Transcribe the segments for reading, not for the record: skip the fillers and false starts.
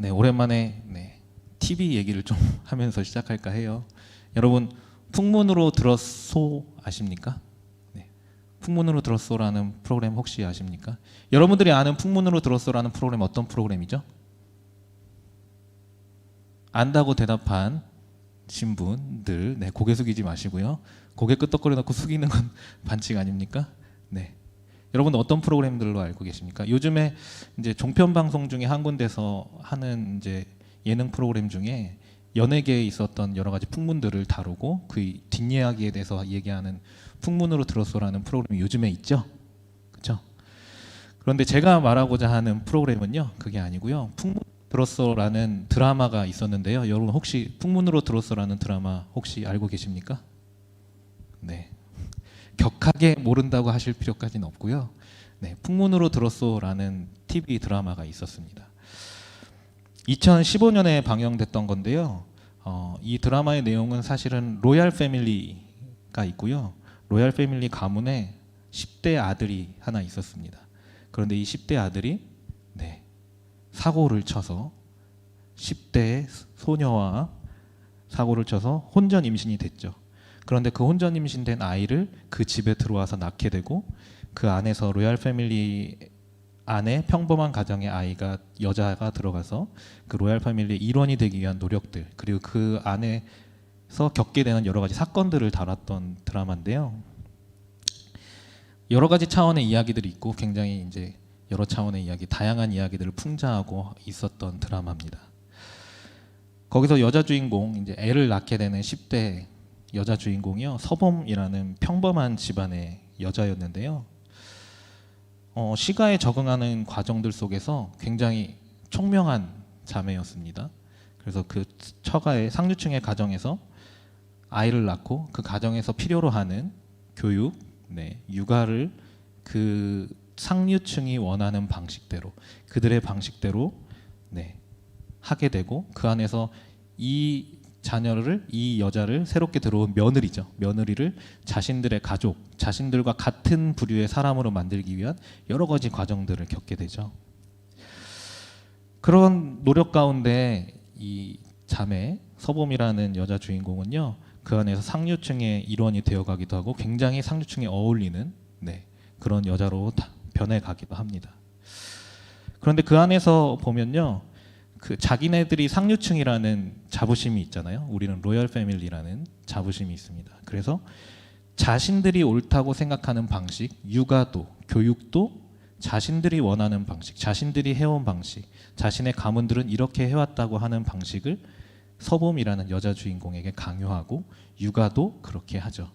네, 오랜만에 TV 얘기를 좀 하면서 시작할까 해요. 여러분, 풍문으로 들었소 아십니까? 네, 풍문으로 들었소라는 프로그램 혹시 아십니까? 여러분들이 아는 풍문으로 들었소라는 프로그램 어떤 프로그램이죠? 안다고 대답한 신분들, 고개 숙이지 마시고요. 고개 끄덕거려 놓고 숙이는 건 반칙 아닙니까? 네. 여러분 어떤 프로그램들로 알고 계십니까? 요즘에 이제 종편 방송 중에 한 군데서 하는 이제 예능 프로그램 중에 연예계에 있었던 여러 가지 풍문들을 다루고 그 뒷이야기에 대해서 얘기하는 풍문으로 들었소라는 프로그램이 요즘에 있죠. 그렇죠? 그런데 제가 말하고자 하는 프로그램은요, 그게 아니고요. 풍문 들었소라는 드라마가 있었는데요. 여러분 혹시 풍문으로 들었소라는 드라마 혹시 알고 계십니까? 네. 격하게 모른다고 하실 필요까지는 없고요. 네, 풍문으로 들었소라는 TV 드라마가 있었습니다. 2015년에 방영됐던 건데요. 이 드라마의 내용은 사실은 로얄 패밀리가 있고요. 로얄 패밀리 가문에 10대 아들이 하나 있었습니다. 그런데 이 10대 아들이 사고를 쳐서 10대 소녀와 사고를 쳐서 혼전 임신이 됐죠. 그런데 그 혼전 임신된 아이를 그 집에 들어와서 낳게 되고 그 안에서 로얄 패밀리 안에 평범한 가정의 아이가 여자가 들어가서 그 로얄 패밀리의 일원이 되기 위한 노력들 그리고 그 안에서 겪게 되는 여러 가지 사건들을 다뤘던 드라마인데요. 여러 가지 차원의 이야기들이 있고 굉장히 이제 여러 차원의 이야기, 다양한 이야기들을 풍자하고 있었던 드라마입니다. 거기서 여자 주인공 이제 애를 낳게 되는 10대 여자 주인공이요, 서범이라는 평범한 집안의 여자였는데요. 시가에 적응하는 과정들 속에서 굉장히 총명한 자매였습니다. 그래서 그 처가의 상류층의 가정에서 아이를 낳고 그 가정에서 필요로 하는 교육, 육아를 그 상류층이 원하는 방식대로, 그들의 방식대로 하게 되고 그 안에서 이 자녀를, 이 여자를 새롭게 들어온 며느리죠. 며느리를 자신들의 가족, 자신들과 같은 부류의 사람으로 만들기 위한 여러 가지 과정들을 겪게 되죠. 그런 노력 가운데 이 자매 서범이라는 여자 주인공은요, 그 안에서 상류층의 일원이 되어가기도 하고 굉장히 상류층에 어울리는 그런 여자로 변해가기도 합니다. 그런데 그 안에서 보면요, 그 자기네들이 상류층이라는 자부심이 있잖아요. 우리는 로열 패밀리라는 자부심이 있습니다. 그래서 자신들이 옳다고 생각하는 방식, 육아도, 교육도 자신들이 원하는 방식, 자신들이 해온 방식, 자신의 가문들은 이렇게 해왔다고 하는 방식을 서범이라는 여자 주인공에게 강요하고 육아도 그렇게 하죠.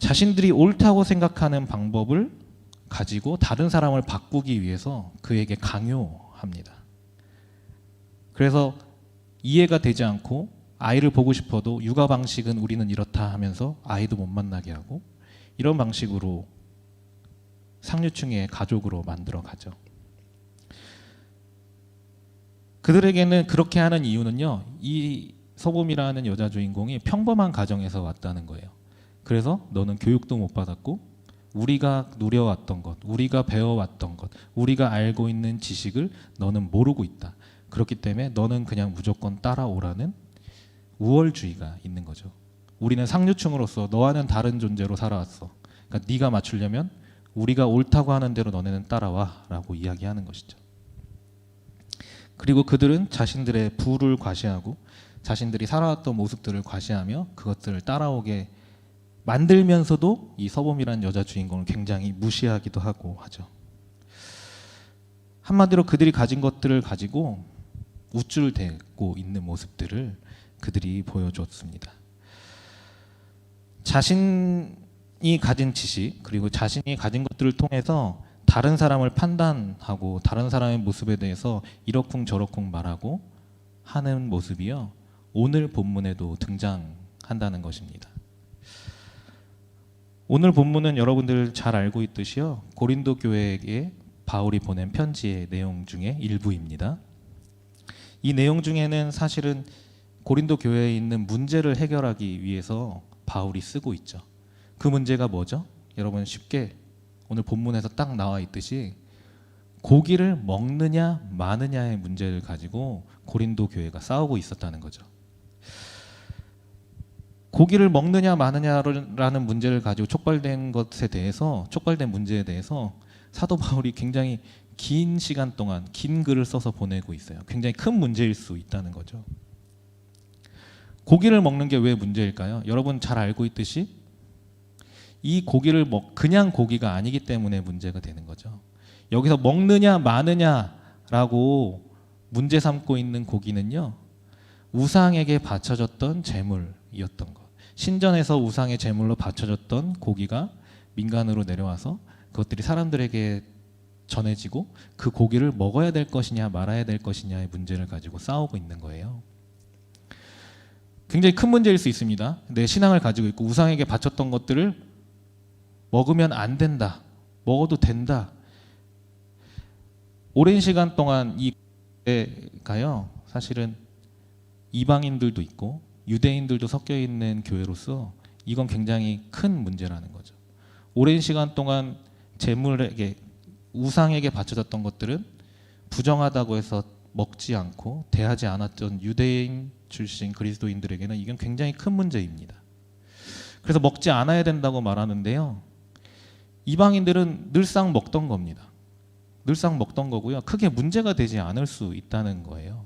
자신들이 옳다고 생각하는 방법을 가지고 다른 사람을 바꾸기 위해서 그에게 강요합니다. 그래서 이해가 되지 않고 아이를 보고 싶어도 육아 방식은 우리는 이렇다 하면서 아이도 못 만나게 하고 이런 방식으로 상류층의 가족으로 만들어 가죠. 그들에게는 그렇게 하는 이유는요, 이 서범이라는 여자 주인공이 평범한 가정에서 왔다는 거예요. 그래서 너는 교육도 못 받았고 우리가 누려왔던 것, 우리가 배워왔던 것, 우리가 알고 있는 지식을 너는 모르고 있다. 그렇기 때문에 너는 그냥 무조건 따라오라는 우월주의가 있는 거죠. 우리는 상류층으로서 너와는 다른 존재로 살아왔어. 그러니까 네가 맞추려면 우리가 옳다고 하는 대로 너네는 따라와 라고 이야기하는 것이죠. 그리고 그들은 자신들의 부를 과시하고 자신들이 살아왔던 모습들을 과시하며 그것들을 따라오게 만들면서도 이 서범이라는 여자 주인공을 굉장히 무시하기도 하고 하죠. 한마디로 그들이 가진 것들을 가지고 우쭐대고 있는 모습들을 그들이 보여줬습니다. 자신이 가진 지식 그리고 자신이 가진 것들을 통해서 다른 사람을 판단하고 다른 사람의 모습에 대해서 이러쿵저러쿵 말하고 하는 모습이요, 오늘 본문에도 등장한다는 것입니다. 오늘 본문은 여러분들 잘 알고 있듯이요, 고린도 교회에게 바울이 보낸 편지의 내용 중에 일부입니다. 이 내용 중에는 사실은 고린도 교회에 있는 문제를 해결하기 위해서 바울이 쓰고 있죠. 그 문제가 뭐죠? 여러분 쉽게 오늘 본문에서 딱 나와 있듯이 고기를 먹느냐 마느냐의 문제를 가지고 고린도 교회가 싸우고 있었다는 거죠. 고기를 먹느냐 마느냐라는 문제를 가지고 촉발된 문제에 대해서 사도 바울이 굉장히 긴 시간 동안 긴 글을 써서 보내고 있어요. 굉장히 큰 문제일 수 있다는 거죠. 고기를 먹는 게 왜 문제일까요? 여러분 잘 알고 있듯이 이 고기를 그냥 고기가 아니기 때문에 문제가 되는 거죠. 여기서 먹느냐 마느냐라고 문제 삼고 있는 고기는요, 우상에게 바쳐졌던 제물이었던 것. 신전에서 우상의 제물로 바쳐졌던 고기가 민간으로 내려와서 그것들이 사람들에게 전해지고 그 고기를 먹어야 될 것이냐 말아야 될 것이냐의 문제를 가지고 싸우고 있는 거예요. 굉장히 큰 문제일 수 있습니다. 내 신앙을 가지고 있고 우상에게 바쳤던 것들을 먹으면 안 된다, 먹어도 된다. 오랜 시간 동안 이 교회가요, 사실은 이방인들도 있고 유대인들도 섞여 있는 교회로서 이건 굉장히 큰 문제라는 거죠. 오랜 시간 동안 제물에게 우상에게 바쳐졌던 것들은 부정하다고 해서 먹지 않고 대하지 않았던 유대인 출신 그리스도인들에게는 이건 굉장히 큰 문제입니다. 그래서 먹지 않아야 된다고 말하는데요, 이방인들은 늘상 먹던 겁니다. 늘상 먹던 거고요, 크게 문제가 되지 않을 수 있다는 거예요.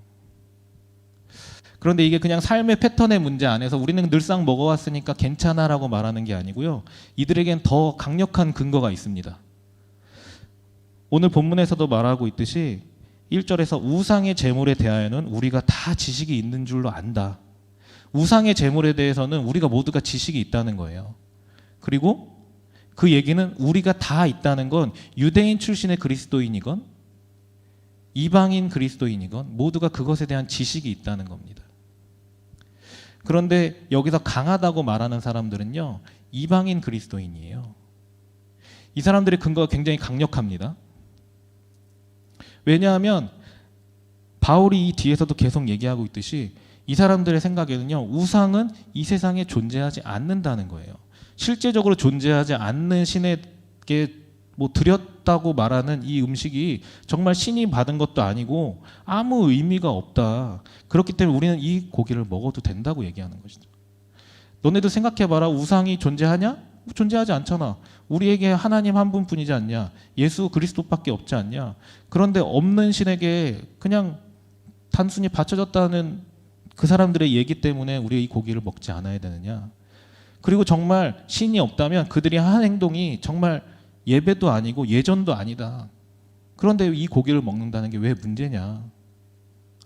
그런데 이게 그냥 삶의 패턴의 문제 안에서 우리는 늘상 먹어왔으니까 괜찮아라고 말하는 게 아니고요, 이들에겐 더 강력한 근거가 있습니다. 오늘 본문에서도 말하고 있듯이 1절에서 우상의 제물에 대하여는 우리가 다 지식이 있는 줄로 안다. 우상의 제물에 대해서는 우리가 모두가 지식이 있다는 거예요. 그리고 그 얘기는 우리가 다 있다는 건 유대인 출신의 그리스도인이건 이방인 그리스도인이건 모두가 그것에 대한 지식이 있다는 겁니다. 그런데 여기서 강하다고 말하는 사람들은요, 이방인 그리스도인이에요. 이 사람들의 근거가 굉장히 강력합니다. 왜냐하면 바울이 이 뒤에서도 계속 얘기하고 있듯이 이 사람들의 생각에는요, 우상은 이 세상에 존재하지 않는다는 거예요. 실제적으로 존재하지 않는 신에게 드렸다고 말하는 이 음식이 정말 신이 받은 것도 아니고 아무 의미가 없다. 그렇기 때문에 우리는 이 고기를 먹어도 된다고 얘기하는 것이죠. 너네도 생각해봐라. 우상이 존재하냐? 존재하지 않잖아. 우리에게 하나님 한 분뿐이지 않냐? 예수 그리스도밖에 없지 않냐? 그런데 없는 신에게 그냥 단순히 바쳐졌다는 그 사람들의 얘기 때문에 우리가 이 고기를 먹지 않아야 되느냐? 그리고 정말 신이 없다면 그들이 한 행동이 정말 예배도 아니고 예전도 아니다. 그런데 이 고기를 먹는다는 게 왜 문제냐?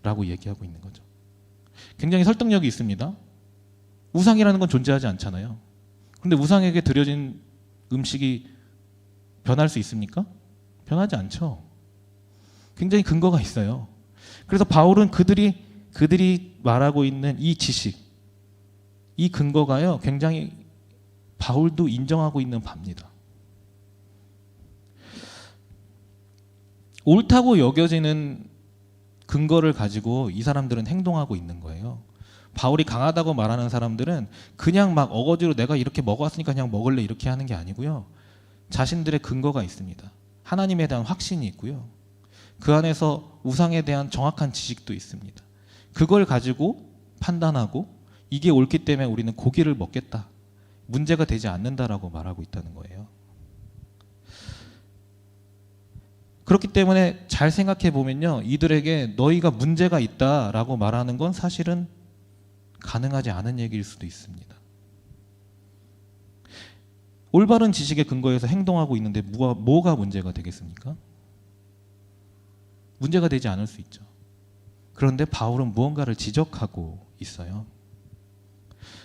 라고 얘기하고 있는 거죠. 굉장히 설득력이 있습니다. 우상이라는 건 존재하지 않잖아요. 그런데 우상에게 드려진 음식이 변할 수 있습니까? 변하지 않죠. 굉장히 근거가 있어요. 그래서 바울은 그들이 말하고 있는 이 지식, 이 근거가요, 굉장히 바울도 인정하고 있는 바입니다. 옳다고 여겨지는 근거를 가지고 이 사람들은 행동하고 있는 거예요. 바울이 강하다고 말하는 사람들은 그냥 막 어거지로 내가 이렇게 먹어왔으니까 그냥 먹을래 이렇게 하는 게 아니고요, 자신들의 근거가 있습니다. 하나님에 대한 확신이 있고요, 그 안에서 우상에 대한 정확한 지식도 있습니다. 그걸 가지고 판단하고 이게 옳기 때문에 우리는 고기를 먹겠다, 문제가 되지 않는다라고 말하고 있다는 거예요. 그렇기 때문에 잘 생각해 보면요, 이들에게 너희가 문제가 있다라고 말하는 건 사실은 가능하지 않은 얘기일 수도 있습니다. 올바른 지식에 근거해서 행동하고 있는데 뭐가 문제가 되겠습니까? 문제가 되지 않을 수 있죠. 그런데 바울은 무언가를 지적하고 있어요.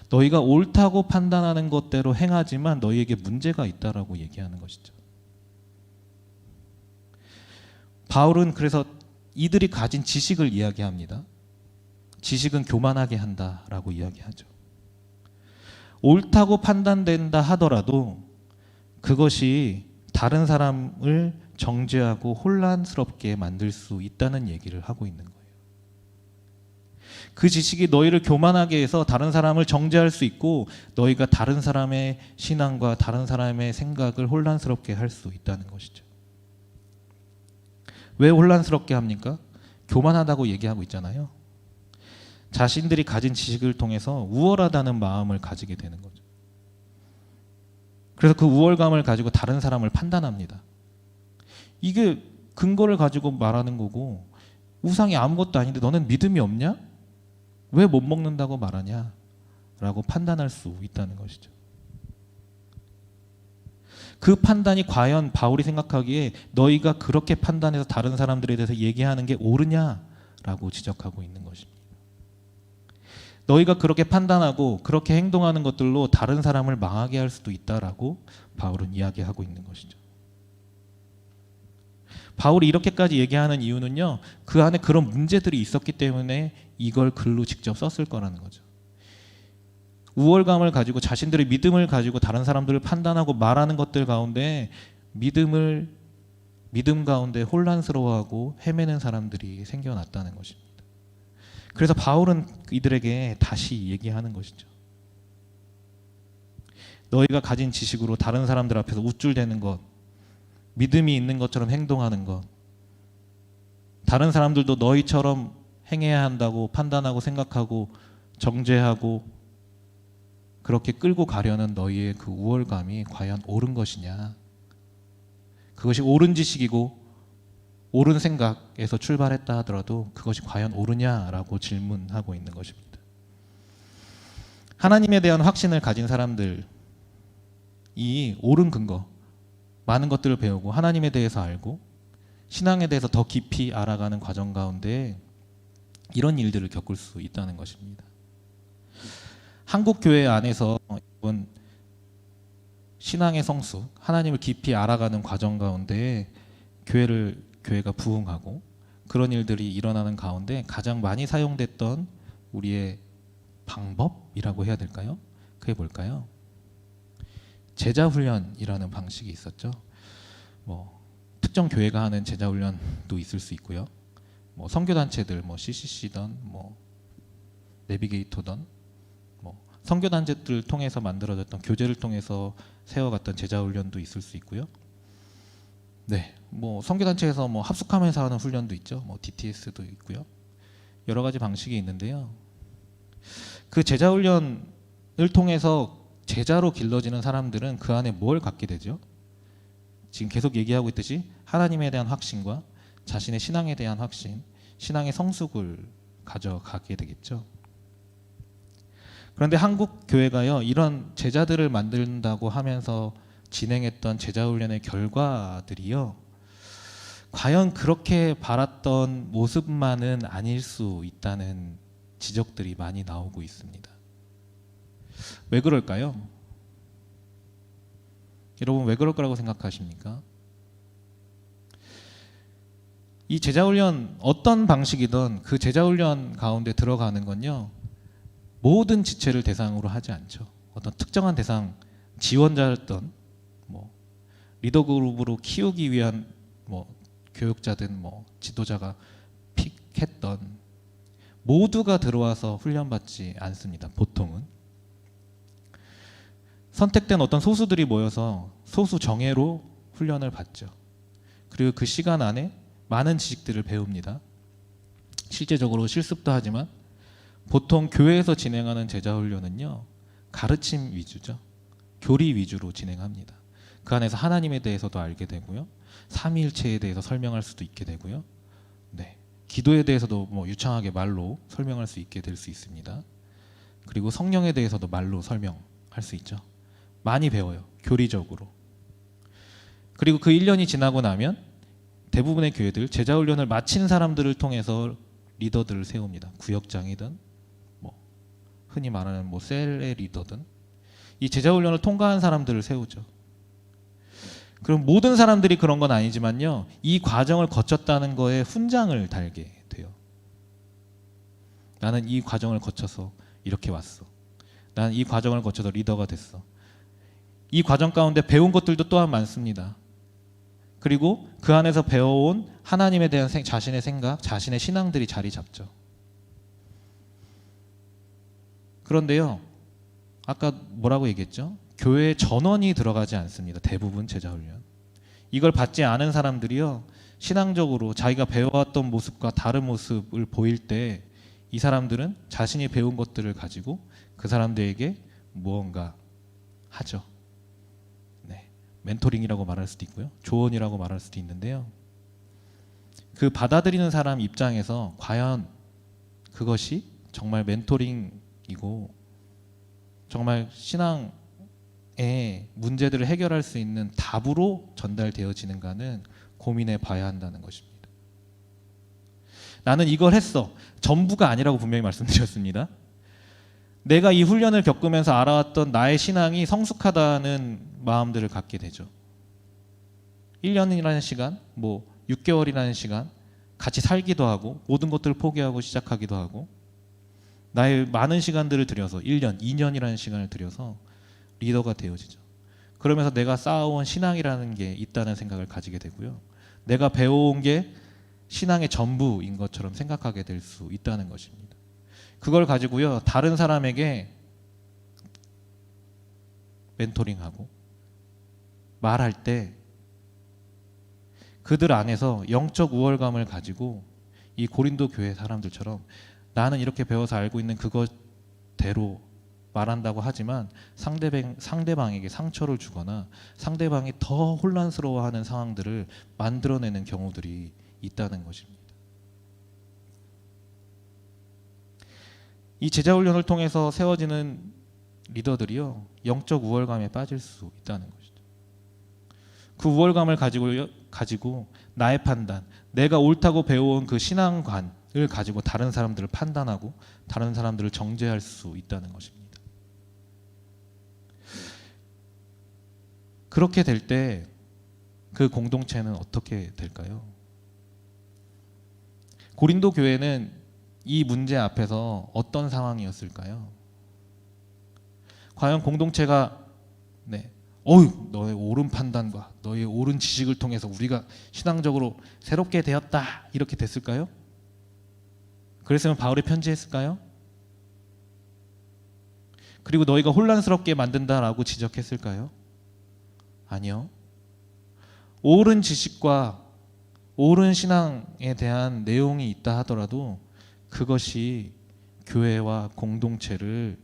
너희가 옳다고 판단하는 것대로 행하지만 너희에게 문제가 있다라고 얘기하는 것이죠. 바울은 그래서 이들이 가진 지식을 이야기합니다. 지식은 교만하게 한다라고 이야기하죠. 옳다고 판단된다 하더라도 그것이 다른 사람을 정죄하고 혼란스럽게 만들 수 있다는 얘기를 하고 있는 거예요. 그 지식이 너희를 교만하게 해서 다른 사람을 정죄할 수 있고 너희가 다른 사람의 신앙과 다른 사람의 생각을 혼란스럽게 할 수 있다는 것이죠. 왜 혼란스럽게 합니까? 교만하다고 얘기하고 있잖아요. 자신들이 가진 지식을 통해서 우월하다는 마음을 가지게 되는 거죠. 그래서 그 우월감을 가지고 다른 사람을 판단합니다. 이게 근거를 가지고 말하는 거고, 우상이 아무것도 아닌데 너는 믿음이 없냐? 왜 못 먹는다고 말하냐? 라고 판단할 수 있다는 것이죠. 그 판단이 과연 바울이 생각하기에 너희가 그렇게 판단해서 다른 사람들에 대해서 얘기하는 게 옳으냐라고 지적하고 있는 것입니다. 너희가 그렇게 판단하고 그렇게 행동하는 것들로 다른 사람을 망하게 할 수도 있다라고 바울은 이야기하고 있는 것이죠. 바울이 이렇게까지 얘기하는 이유는요, 그 안에 그런 문제들이 있었기 때문에 이걸 글로 직접 썼을 거라는 거죠. 우월감을 가지고 자신들의 믿음을 가지고 다른 사람들을 판단하고 말하는 것들 가운데 믿음 가운데 혼란스러워하고 헤매는 사람들이 생겨났다는 것입니다. 그래서 바울은 이들에게 다시 얘기하는 것이죠. 너희가 가진 지식으로 다른 사람들 앞에서 우쭐대는 것, 믿음이 있는 것처럼 행동하는 것, 다른 사람들도 너희처럼 행해야 한다고 판단하고 생각하고 정죄하고 그렇게 끌고 가려는 너희의 그 우월감이 과연 옳은 것이냐, 그것이 옳은 지식이고 옳은 생각에서 출발했다 하더라도 그것이 과연 옳으냐라고 질문하고 있는 것입니다. 하나님에 대한 확신을 가진 사람들이 옳은 근거, 많은 것들을 배우고 하나님에 대해서 알고 신앙에 대해서 더 깊이 알아가는 과정 가운데 이런 일들을 겪을 수 있다는 것입니다. 한국 교회 안에서 신앙의 성숙, 하나님을 깊이 알아가는 과정 가운데 교회가 부흥하고 그런 일들이 일어나는 가운데 가장 많이 사용됐던 우리의 방법이라고 해야 될까요? 그게 뭘까요? 제자훈련이라는 방식이 있었죠. 특정 교회가 하는 제자훈련도 있을 수 있고요. 선교단체들, CCC든 내비게이터든 선교단체들을 통해서 만들어졌던 교제를 통해서 세워갔던 제자훈련도 있을 수 있고요. 네, 선교단체에서 합숙하면서 하는 훈련도 있죠. DTS도 있고요. 여러 가지 방식이 있는데요. 그 제자훈련을 통해서 제자로 길러지는 사람들은 그 안에 뭘 갖게 되죠? 지금 계속 얘기하고 있듯이 하나님에 대한 확신과 자신의 신앙에 대한 확신, 신앙의 성숙을 가져가게 되겠죠. 그런데 한국 교회가요, 이런 제자들을 만든다고 하면서 진행했던 제자훈련의 결과들이요, 과연 그렇게 바랐던 모습만은 아닐 수 있다는 지적들이 많이 나오고 있습니다. 왜 그럴까요? 여러분, 왜 그럴 거라고 생각하십니까? 이 제자훈련 어떤 방식이든 그 제자훈련 가운데 들어가는 건요, 모든 지체를 대상으로 하지 않죠. 어떤 특정한 대상, 지원자였던 리더 그룹으로 키우기 위한 교육자든 지도자가 픽했던 모두가 들어와서 훈련받지 않습니다. 보통은 선택된 어떤 소수들이 모여서 소수 정예로 훈련을 받죠. 그리고 그 시간 안에 많은 지식들을 배웁니다. 실제적으로 실습도 하지만 보통 교회에서 진행하는 제자훈련은요, 가르침 위주죠. 교리 위주로 진행합니다. 그 안에서 하나님에 대해서도 알게 되고요, 삼위일체에 대해서 설명할 수도 있게 되고요, 네, 기도에 대해서도 유창하게 말로 설명할 수 있게 될 수 있습니다. 그리고 성령에 대해서도 말로 설명할 수 있죠. 많이 배워요, 교리적으로. 그리고 그 1년이 지나고 나면 대부분의 교회들 제자훈련을 마친 사람들을 통해서 리더들을 세웁니다. 구역장이든 흔히 말하는 셀의 리더든 이 제자훈련을 통과한 사람들을 세우죠. 그럼 모든 사람들이 그런 건 아니지만요, 이 과정을 거쳤다는 거에 훈장을 달게 돼요. 나는 이 과정을 거쳐서 이렇게 왔어. 나는 이 과정을 거쳐서 리더가 됐어. 이 과정 가운데 배운 것들도 또한 많습니다. 그리고 그 안에서 배워온 하나님에 대한 자신의 생각, 자신의 신앙들이 자리 잡죠. 그런데요, 아까 뭐라고 얘기했죠? 교회에 전원이 들어가지 않습니다. 대부분 제자훈련. 이걸 받지 않은 사람들이요, 신앙적으로 자기가 배워왔던 모습과 다른 모습을 보일 때 이 사람들은 자신이 배운 것들을 가지고 그 사람들에게 무언가 하죠. 네, 멘토링이라고 말할 수도 있고요, 조언이라고 말할 수도 있는데요. 그 받아들이는 사람 입장에서 과연 그것이 정말 멘토링이고 정말 신앙의 문제들을 해결할 수 있는 답으로 전달되어지는가는 고민해 봐야 한다는 것입니다. 나는 이걸 했어, 전부가 아니라고 분명히 말씀드렸습니다. 내가 이 훈련을 겪으면서 알아왔던 나의 신앙이 성숙하다는 마음들을 갖게 되죠. 1년이라는 시간, 6개월이라는 시간 같이 살기도 하고 모든 것들을 포기하고 시작하기도 하고 나의 많은 시간들을 들여서 1년, 2년이라는 시간을 들여서 리더가 되어지죠. 그러면서 내가 쌓아온 신앙이라는 게 있다는 생각을 가지게 되고요, 내가 배워온 게 신앙의 전부인 것처럼 생각하게 될 수 있다는 것입니다. 그걸 가지고요, 다른 사람에게 멘토링하고 말할 때 그들 안에서 영적 우월감을 가지고 이 고린도 교회 사람들처럼 나는 이렇게 배워서 알고 있는 그것대로 말한다고 하지만 상대방에게 상처를 주거나 상대방이 더 혼란스러워하는 상황들을 만들어내는 경우들이 있다는 것입니다. 이 제자훈련을 통해서 세워지는 리더들이요, 영적 우월감에 빠질 수 있다는 것이죠. 그 우월감을 가지고 나의 판단, 내가 옳다고 배워온 그 신앙관을 가지고 다른 사람들을 판단하고 다른 사람들을 정죄할 수 있다는 것입니다. 그렇게 될 때 그 공동체는 어떻게 될까요? 고린도 교회는 이 문제 앞에서 어떤 상황이었을까요? 과연 공동체가 너의 옳은 판단과 너의 옳은 지식을 통해서 우리가 신앙적으로 새롭게 되었다 이렇게 됐을까요? 그랬으면 바울이 편지했을까요? 그리고 너희가 혼란스럽게 만든다라고 지적했을까요? 아니요. 옳은 지식과 옳은 신앙에 대한 내용이 있다 하더라도 그것이 교회와 공동체를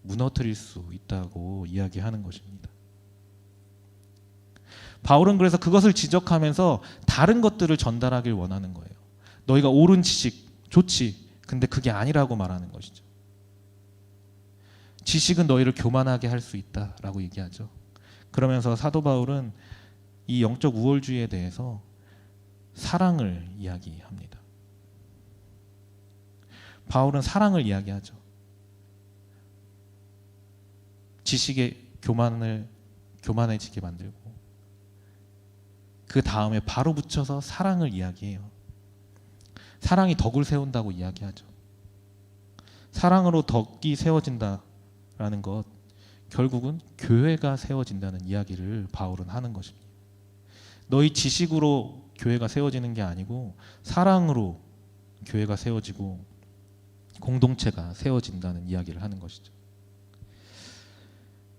무너뜨릴 수 있다고 이야기하는 것입니다. 바울은 그래서 그것을 지적하면서 다른 것들을 전달하길 원하는 거예요. 너희가 옳은 지식 좋지, 근데 그게 아니라고 말하는 것이죠. 지식은 너희를 교만하게 할 수 있다라고 얘기하죠. 그러면서 사도 바울은 이 영적 우월주의에 대해서 사랑을 이야기합니다. 바울은 사랑을 이야기하죠. 지식의 교만해지게 만들고 그 다음에 바로 붙여서 사랑을 이야기해요. 사랑이 덕을 세운다고 이야기하죠. 사랑으로 덕이 세워진다라는 것, 결국은 교회가 세워진다는 이야기를 바울은 하는 것입니다. 너희 지식으로 교회가 세워지는 게 아니고 사랑으로 교회가 세워지고 공동체가 세워진다는 이야기를 하는 것이죠.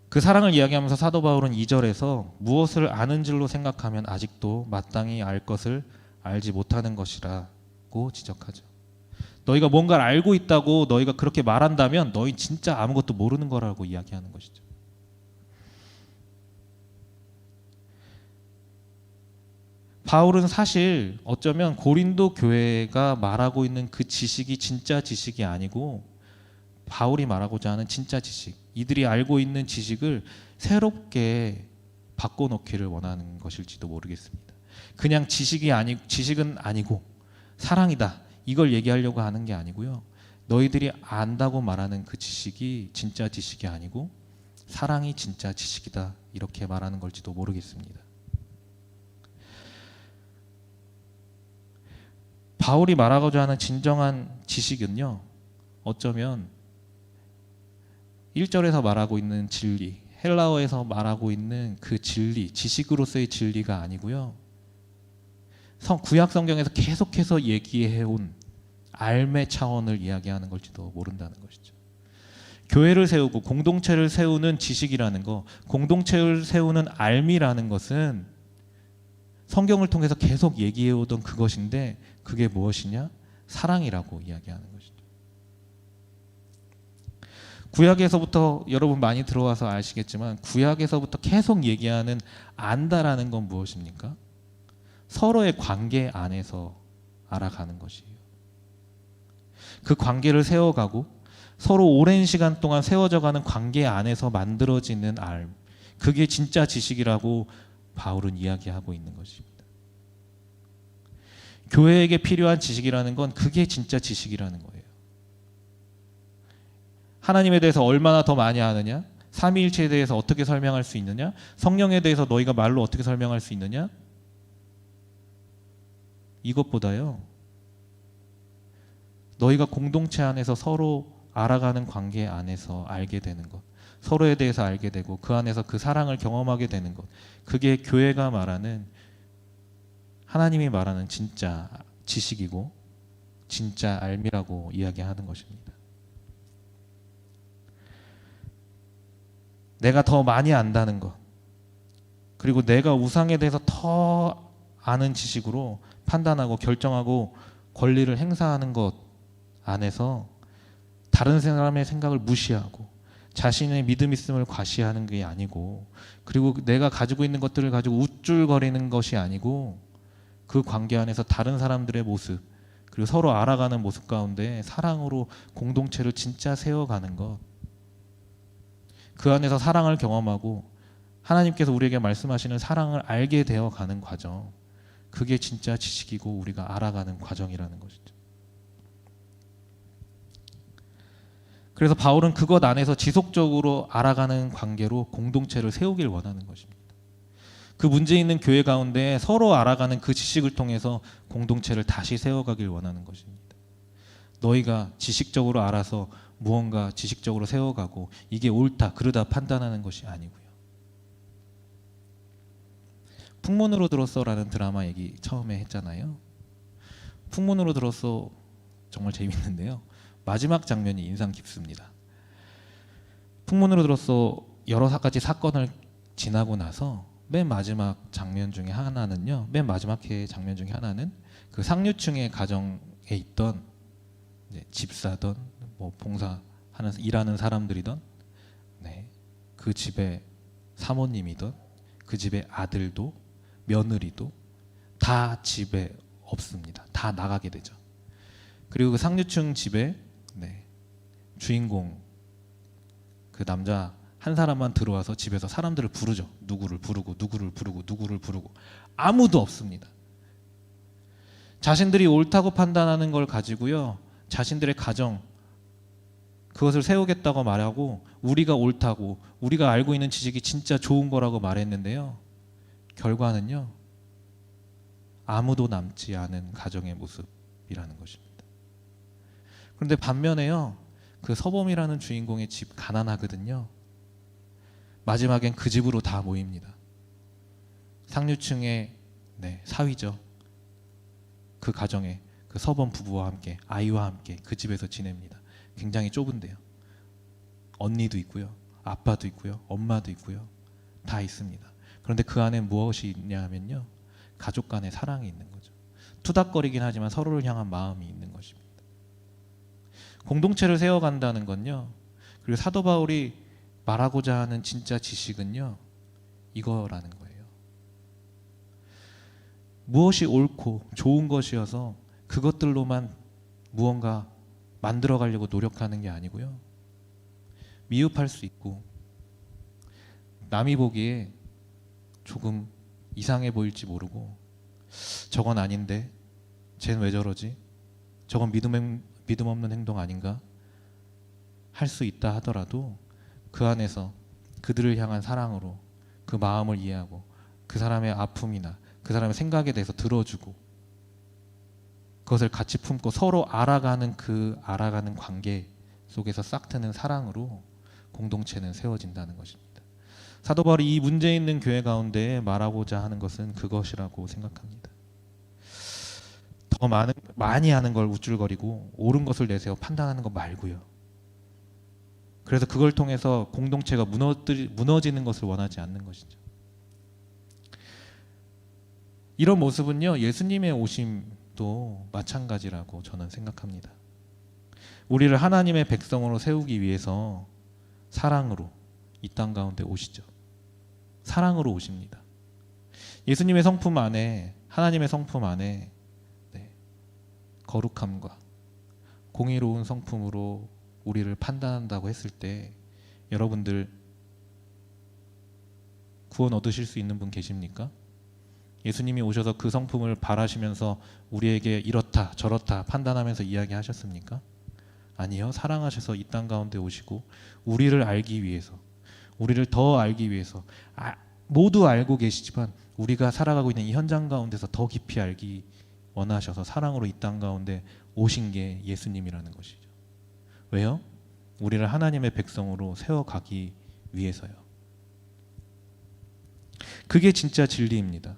그 사랑을 이야기하면서 사도 바울은 2절에서 무엇을 아는 줄로 생각하면 아직도 마땅히 알 것을 알지 못하는 것이라고 지적하죠. 너희가 뭔가를 알고 있다고 너희가 그렇게 말한다면 너희 진짜 아무것도 모르는 거라고 이야기하는 것이죠. 바울은 사실 어쩌면 고린도 교회가 말하고 있는 그 지식이 진짜 지식이 아니고 바울이 말하고자 하는 진짜 지식, 이들이 알고 있는 지식을 새롭게 바꿔놓기를 원하는 것일지도 모르겠습니다. 그냥 지식은 아니고 사랑이다 이걸 얘기하려고 하는 게 아니고요, 너희들이 안다고 말하는 그 지식이 진짜 지식이 아니고 사랑이 진짜 지식이다 이렇게 말하는 걸지도 모르겠습니다. 바울이 말하고자 하는 진정한 지식은요, 어쩌면 1절에서 말하고 있는 진리, 헬라어에서 말하고 있는 그 진리, 지식으로서의 진리가 아니고요, 구약 성경에서 계속해서 얘기해온 알매 차원을 이야기하는 걸지도 모른다는 것이죠. 교회를 세우고 공동체를 세우는 지식이라는 거, 공동체를 세우는 알미라는 것은 성경을 통해서 계속 얘기해 오던 그것인데 그게 무엇이냐? 사랑이라고 이야기하는 것이죠. 구약에서부터 여러분 많이 들어와서 아시겠지만 구약에서부터 계속 얘기하는 안다라는 건 무엇입니까? 서로의 관계 안에서 알아가는 것이에요. 그 관계를 세워가고 서로 오랜 시간 동안 세워져가는 관계 안에서 만들어지는 알, 그게 진짜 지식이라고 바울은 이야기하고 있는 것입니다. 교회에게 필요한 지식이라는 건 그게 진짜 지식이라는 거예요. 하나님에 대해서 얼마나 더 많이 아느냐? 삼위일체에 대해서 어떻게 설명할 수 있느냐? 성령에 대해서 너희가 말로 어떻게 설명할 수 있느냐? 이것보다요, 너희가 공동체 안에서 서로 알아가는 관계 안에서 알게 되는 것, 서로에 대해서 알게 되고 그 안에서 그 사랑을 경험하게 되는 것, 그게 교회가 말하는, 하나님이 말하는 진짜 지식이고 진짜 알미라고 이야기하는 것입니다. 내가 더 많이 안다는 것, 그리고 내가 우상에 대해서 더 아는 지식으로 판단하고 결정하고 권리를 행사하는 것 안에서 다른 사람의 생각을 무시하고 자신의 믿음 있음을 과시하는 게 아니고, 그리고 내가 가지고 있는 것들을 가지고 우쭐거리는 것이 아니고 그 관계 안에서 다른 사람들의 모습, 그리고 서로 알아가는 모습 가운데 사랑으로 공동체를 진짜 세워가는 것, 그 안에서 사랑을 경험하고 하나님께서 우리에게 말씀하시는 사랑을 알게 되어가는 과정, 그게 진짜 지식이고 우리가 알아가는 과정이라는 것이죠. 그래서 바울은 그것 안에서 지속적으로 알아가는 관계로 공동체를 세우길 원하는 것입니다. 그 문제 있는 교회 가운데 서로 알아가는 그 지식을 통해서 공동체를 다시 세워가길 원하는 것입니다. 너희가 지식적으로 알아서 무언가 지식적으로 세워가고 이게 옳다 그르다 판단하는 것이 아니고요. 풍문으로 들었어라는 드라마 얘기 처음에 했잖아요. 풍문으로 들었어 정말 재밌는데요. 마지막 장면이 인상 깊습니다. 풍문으로 들었어 여러 가지 사건을 지나고 나서 맨 마지막 장면 중에 하나는요. 맨 마지막 회 장면 중에 하나는 그 상류층의 가정에 있던 집사던 뭐 봉사하는 일하는 사람들이던 그 집의 사모님이던 그 집의 아들도 며느리도 다 집에 없습니다. 다 나가게 되죠. 그리고 그 상류층 집에 주인공 그 남자 한 사람만 들어와서 집에서 사람들을 부르죠. 누구를 부르고 누구를 부르고 누구를 부르고 아무도 없습니다. 자신들이 옳다고 판단하는 걸 가지고요, 자신들의 가정 그것을 세우겠다고 말하고 우리가 옳다고, 우리가 알고 있는 지식이 진짜 좋은 거라고 말했는데요, 결과는요 아무도 남지 않은 가정의 모습이라는 것입니다. 그런데 반면에요, 그 서범이라는 주인공의 집 가난하거든요. 마지막엔 그 집으로 다 모입니다. 상류층의 사위죠. 그 가정에 그 서범 부부와 함께 아이와 함께 그 집에서 지냅니다. 굉장히 좁은데요. 언니도 있고요, 아빠도 있고요, 엄마도 있고요, 다 있습니다. 그런데 그 안에 무엇이 있냐면요, 가족 간의 사랑이 있는 거죠. 투닥거리긴 하지만 서로를 향한 마음이 있는 것입니다. 공동체를 세워간다는 건요, 그리고 사도 바울이 말하고자 하는 진짜 지식은요 이거라는 거예요. 무엇이 옳고 좋은 것이어서 그것들로만 무언가 만들어 가려고 노력하는 게 아니고요, 미흡할 수 있고 남이 보기에 조금 이상해 보일지 모르고 저건 아닌데 쟤는 왜 저러지? 저건 믿음 없는 행동 아닌가? 할 수 있다 하더라도 그 안에서 그들을 향한 사랑으로 그 마음을 이해하고 그 사람의 아픔이나 그 사람의 생각에 대해서 들어주고 그것을 같이 품고 서로 알아가는 그 알아가는 관계 속에서 싹트는 사랑으로 공동체는 세워진다는 것입니다. 사도 바울이 이 문제 있는 교회 가운데 말하고자 하는 것은 그것이라고 생각합니다. 더 많이 하는 걸 우쭐거리고 옳은 것을 내세워 판단하는 것 말고요. 그래서 그걸 통해서 공동체가 무너지는 것을 원하지 않는 것이죠. 이런 모습은요, 예수님의 오심도 마찬가지라고 저는 생각합니다. 우리를 하나님의 백성으로 세우기 위해서 사랑으로 이 땅 가운데 오시죠. 사랑으로 오십니다. 예수님의 성품 안에, 하나님의 성품 안에 거룩함과 공의로운 성품으로 우리를 판단한다고 했을 때 여러분들 구원 얻으실 수 있는 분 계십니까? 예수님이 오셔서 그 성품을 바라시면서 우리에게 이렇다 저렇다 판단하면서 이야기하셨습니까? 아니요. 사랑하셔서 이 땅 가운데 오시고 우리를 알기 위해서, 우리를 더 알기 위해서, 모두 알고 계시지만 우리가 살아가고 있는 이 현장 가운데서 더 깊이 알기 원하셔서 사랑으로 이 땅 가운데 오신 게 예수님이라는 것이죠. 왜요? 우리를 하나님의 백성으로 세워가기 위해서요. 그게 진짜 진리입니다.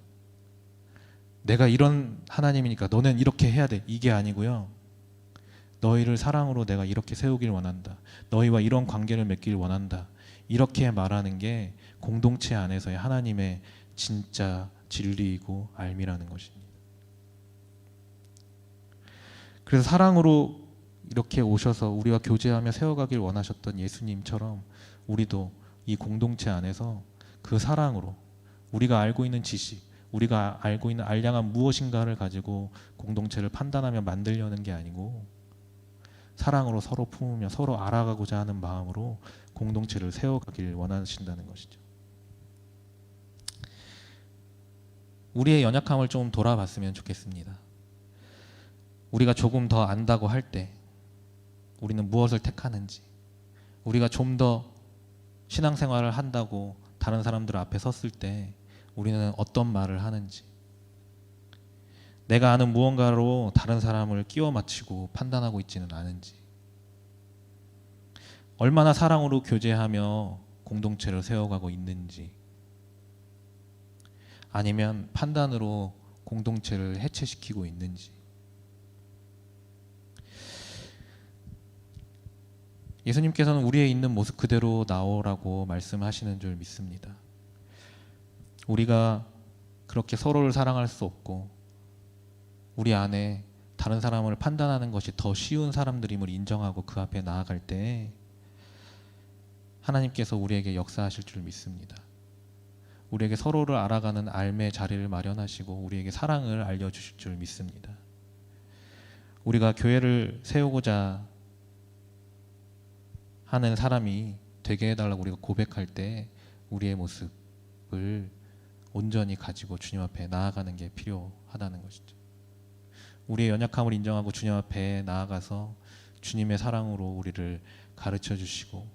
내가 이런 하나님이니까 너는 이렇게 해야 돼, 이게 아니고요. 너희를 사랑으로 내가 이렇게 세우길 원한다, 너희와 이런 관계를 맺길 원한다, 이렇게 말하는 게 공동체 안에서의 하나님의 진짜 진리이고 알미라는 것입니다. 그래서 사랑으로 이렇게 오셔서 우리와 교제하며 세워가길 원하셨던 예수님처럼 우리도 이 공동체 안에서 그 사랑으로 우리가 알고 있는 지식, 우리가 알고 있는 알량한 무엇인가를 가지고 공동체를 판단하며 만들려는 게 아니고 사랑으로 서로 품으며 서로 알아가고자 하는 마음으로 공동체를 세워가길 원하신다는 것이죠. 우리의 연약함을 좀 돌아봤으면 좋겠습니다. 우리가 조금 더 안다고 할 때 우리는 무엇을 택하는지, 우리가 좀 더 신앙생활을 한다고 다른 사람들 앞에 섰을 때 우리는 어떤 말을 하는지, 내가 아는 무언가로 다른 사람을 끼워 맞추고 판단하고 있지는 않은지, 얼마나 사랑으로 교제하며 공동체를 세워가고 있는지, 아니면 판단으로 공동체를 해체시키고 있는지. 예수님께서는 우리의 있는 모습 그대로 나오라고 말씀하시는 줄 믿습니다. 우리가 그렇게 서로를 사랑할 수 없고 우리 안에 다른 사람을 판단하는 것이 더 쉬운 사람들임을 인정하고 그 앞에 나아갈 때 하나님께서 우리에게 역사하실 줄 믿습니다. 우리에게 서로를 알아가는 알매 자리를 마련하시고 우리에게 사랑을 알려주실 줄 믿습니다. 우리가 교회를 세우고자 하는 사람이 되게 해달라고 우리가 고백할 때 우리의 모습을 온전히 가지고 주님 앞에 나아가는 게 필요하다는 것이죠. 우리의 연약함을 인정하고 주님 앞에 나아가서 주님의 사랑으로 우리를 가르쳐 주시고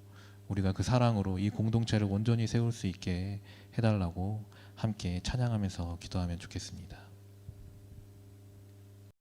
우리가 그 사랑으로 이 공동체를 온전히 세울 수 있게 해달라고 함께 찬양하면서 기도하면 좋겠습니다.